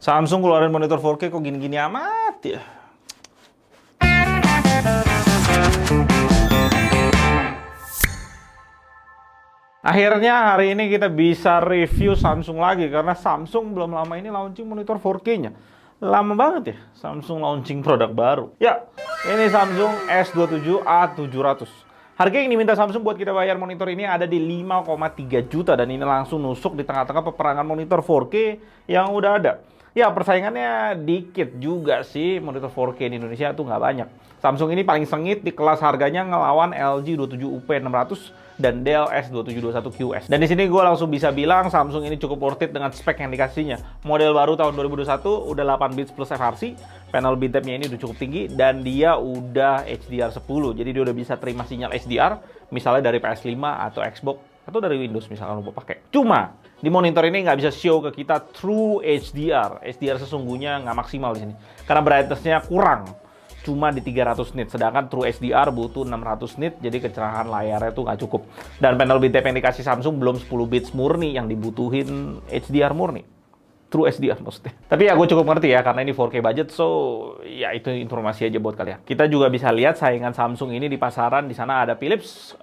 Samsung keluarin monitor 4K kok gini-gini amat ya? Akhirnya hari ini kita bisa review Samsung lagi karena Samsung belum lama ini launching monitor 4K-nya. Lama banget ya Samsung launching produk baru. Ya, ini Samsung S27A700. Harga yang diminta Samsung buat kita bayar monitor ini ada di 5,3 juta dan ini langsung nusuk di tengah-tengah peperangan monitor 4K yang udah ada. Ya, persaingannya dikit juga sih, monitor 4K di Indonesia tuh nggak banyak. Samsung ini paling sengit di kelas harganya ngelawan LG 27UP600 dan Dell S2721QS. Dan di sini gue langsung bisa bilang Samsung ini cukup worth it dengan spek yang dikasihnya. Model baru tahun 2021 udah 8 bits plus FRC, panel bintepnya ini udah cukup tinggi dan dia udah HDR10. Jadi dia udah bisa terima sinyal HDR misalnya dari PS5 atau Xbox atau dari Windows misalkan lupa pakai. Cuma di monitor ini nggak bisa show ke kita true HDR. HDR sesungguhnya nggak maksimal di sini karena brightness-nya kurang. Cuma di 300 nit, sedangkan True HDR butuh 600 nit, jadi kecerahan layarnya tuh nggak cukup. Dan panel bintep yang dikasih Samsung belum 10 bits murni yang dibutuhin HDR murni. True HDR maksudnya. Tapi ya gue cukup ngerti ya, karena ini 4K budget, so ya itu informasi aja buat kalian. Kita juga bisa lihat saingan Samsung ini di pasaran, di sana ada Philips,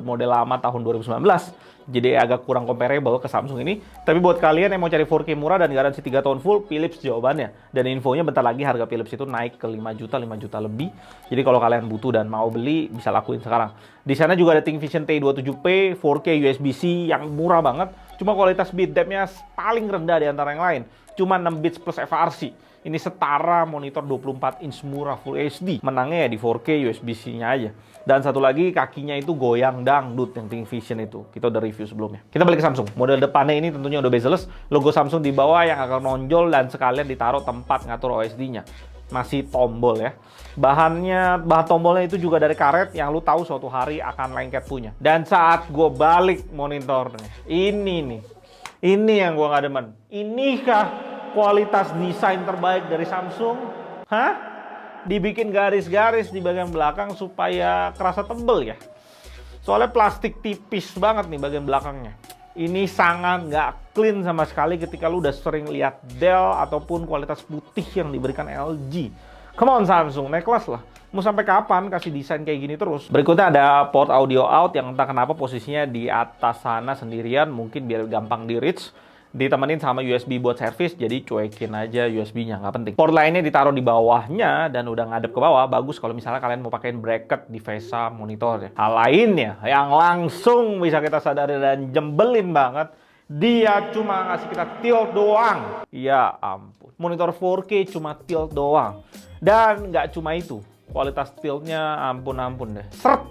model lama tahun 2019. Jadi agak kurang comparable ke Samsung ini. Tapi buat kalian yang mau cari 4K murah dan garansi 3 tahun full, Philips jawabannya. Dan infonya bentar lagi harga Philips itu naik ke 5 juta lebih. Jadi kalau kalian butuh dan mau beli, bisa lakuin sekarang. Di sana juga ada Thinvision T27P, 4K USB-C yang murah banget. Cuma kualitas bit depth-nya paling rendah di antara yang lain. Cuma 6 bits plus FRC. Ini setara monitor 24 inch murah Full HD. Menangnya ya di 4K USB-C-nya aja. Dan satu lagi kakinya itu goyang dangdut yang Thinvision itu. Kita udah review sebelumnya. Kita balik ke Samsung. Model depannya ini tentunya udah bezel-less. Logo Samsung di bawah yang akan nonjol dan sekalian ditaruh tempat ngatur OSD-nya. Masih tombol ya. Bahan tombolnya itu juga dari karet yang lu tahu suatu hari akan lengket punya. Dan saat gue balik monitornya, ini yang gue nggak demen. Inikah kualitas desain terbaik dari Samsung? Hah? Dibikin garis-garis di bagian belakang supaya kerasa tebel ya. Soalnya plastik tipis banget nih bagian belakangnya. Ini sangat nggak clean sama sekali ketika lu udah sering lihat Dell ataupun kualitas putih yang diberikan LG. Come on Samsung, naik kelas lah. Mau sampai kapan kasih desain kayak gini terus? Berikutnya ada port audio out yang entah kenapa posisinya di atas sana sendirian. Mungkin biar gampang di reach. Ditemenin sama USB buat servis, jadi cuekin aja USB-nya, nggak penting. Port lainnya ditaruh di bawahnya dan udah ngadep ke bawah, bagus kalau misalnya kalian mau pakein bracket di VESA monitor ya. Hal lainnya yang langsung bisa kita sadari dan jembelin banget, dia cuma ngasih kita tilt doang. Ya ampun, monitor 4K cuma tilt doang. Dan nggak cuma itu, kualitas tiltnya ampun-ampun deh. Seret,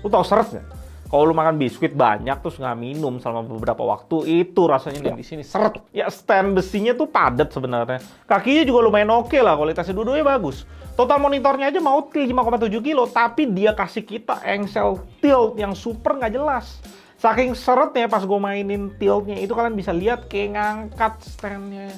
lu tau seret nggak? Kalau lu makan biskuit banyak terus nggak minum selama beberapa waktu, itu rasanya nih di sini seret. Ya stand besinya tuh padat sebenarnya. Kakinya juga lumayan oke lah, kualitasnya dua-duanya bagus. Total monitornya aja mau 5,7 kilo, tapi dia kasih kita engsel tilt yang super nggak jelas. Saking seretnya pas gue mainin tiltnya itu kalian bisa lihat kayak ngangkat standnya.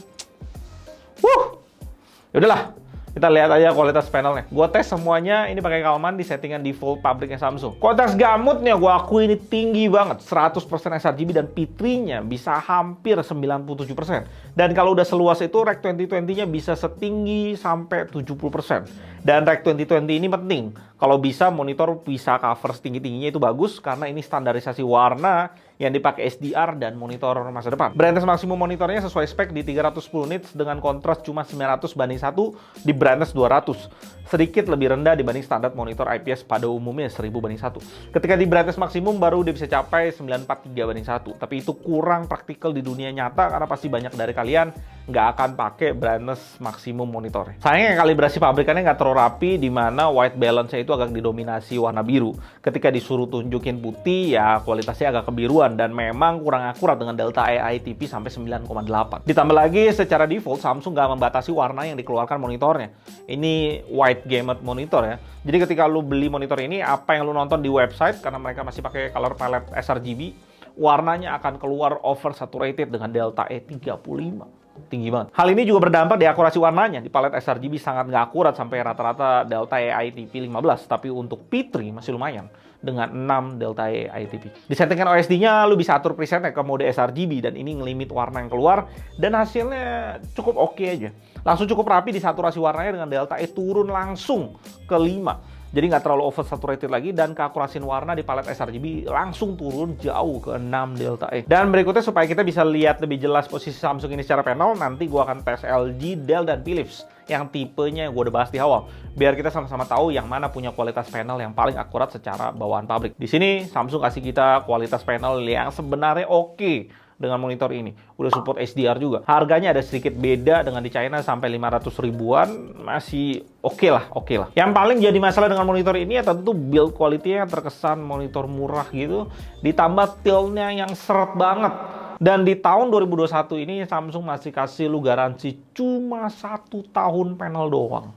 Yaudahlah. Kita lihat aja kualitas panelnya. Gue tes semuanya, ini pakai Kalman di settingan default pabriknya Samsung. Kualitas gamutnya gue akui ini tinggi banget. 100% sRGB dan P3-nya bisa hampir 97%. Dan kalau udah seluas itu, Rec 2020-nya bisa setinggi sampai 70%. Dan Rec 2020 ini penting. Kalau bisa monitor bisa cover setinggi-tingginya itu bagus karena ini standarisasi warna yang dipakai SDR dan monitor masa depan. Brightness maksimum monitornya sesuai spek di 310 nits dengan kontras cuma 900:1 di brightness 200. Sedikit lebih rendah dibanding standar monitor IPS pada umumnya 1000:1. Ketika di brightness maksimum baru dia bisa capai 943:1. Tapi itu kurang praktikal di dunia nyata karena pasti banyak dari kalian nggak akan pakai brightness maksimum monitornya. Sayangnya kalibrasi pabrikannya nggak terlalu rapi di mana white balance-nya itu agak didominasi warna biru. Ketika disuruh tunjukin putih ya kualitasnya agak kebiruan dan memang kurang akurat dengan delta AITP sampai 9,8. Ditambah lagi secara default Samsung nggak membatasi warna yang dikeluarkan monitornya. Ini white gamut monitor ya. Jadi ketika lu beli monitor ini, apa yang lu nonton di website karena mereka masih pakai color palette sRGB, warnanya akan keluar oversaturated dengan delta E35. tinggi banget. Hal ini juga berdampak di akurasi warnanya. Di palet sRGB sangat nggak akurat sampai rata-rata Delta E ITP 15, tapi untuk P3 masih lumayan dengan 6 Delta E ITP. Di settingan OSD-nya, lu bisa atur presetnya ke mode sRGB dan ini ngelimit warna yang keluar dan hasilnya cukup oke aja. Langsung cukup rapi di saturasi warnanya dengan Delta E turun langsung ke 5. Jadi nggak terlalu oversaturated lagi dan keakurasian warna di palet sRGB langsung turun jauh ke 6 Delta E. Dan berikutnya supaya kita bisa lihat lebih jelas posisi Samsung ini secara panel, nanti gua akan tes LG, Dell, dan Philips yang tipenya yang gue udah bahas di awal. Biar kita sama-sama tahu yang mana punya kualitas panel yang paling akurat secara bawaan pabrik. Di sini Samsung kasih kita kualitas panel yang sebenarnya oke. Dengan monitor ini udah support HDR juga. Harganya ada sedikit beda dengan di China sampai 500 ribuan, masih oke lah. Yang paling jadi masalah dengan monitor ini ya tentu build quality-nya terkesan monitor murah gitu, ditambah tiltnya yang seret banget. Dan di tahun 2021 ini Samsung masih kasih lu garansi cuma 1 tahun panel doang.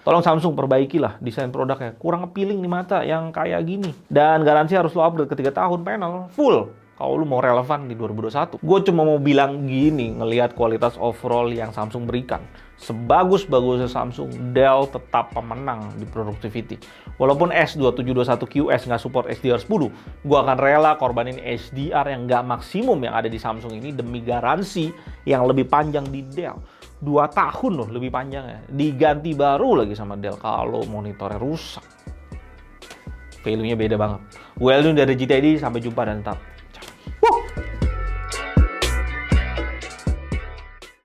Tolong Samsung perbaikilah desain produknya, kurang appealing di mata yang kayak gini. Dan garansi harus lo upgrade ke 3 tahun panel full kalau lu mau relevan di 2021. Gue cuma mau bilang gini, ngelihat kualitas overall yang Samsung berikan. Sebagus-bagusnya Samsung, Dell tetap pemenang di productivity. Walaupun S2721QS nggak support HDR10, gue akan rela korbanin HDR yang nggak maksimum yang ada di Samsung ini demi garansi yang lebih panjang di Dell. 2 tahun loh lebih panjangnya. Diganti baru lagi sama Dell kalau monitornya rusak. Value-nya beda banget. Gue Eldon dari GTID, sampai jumpa dan tetap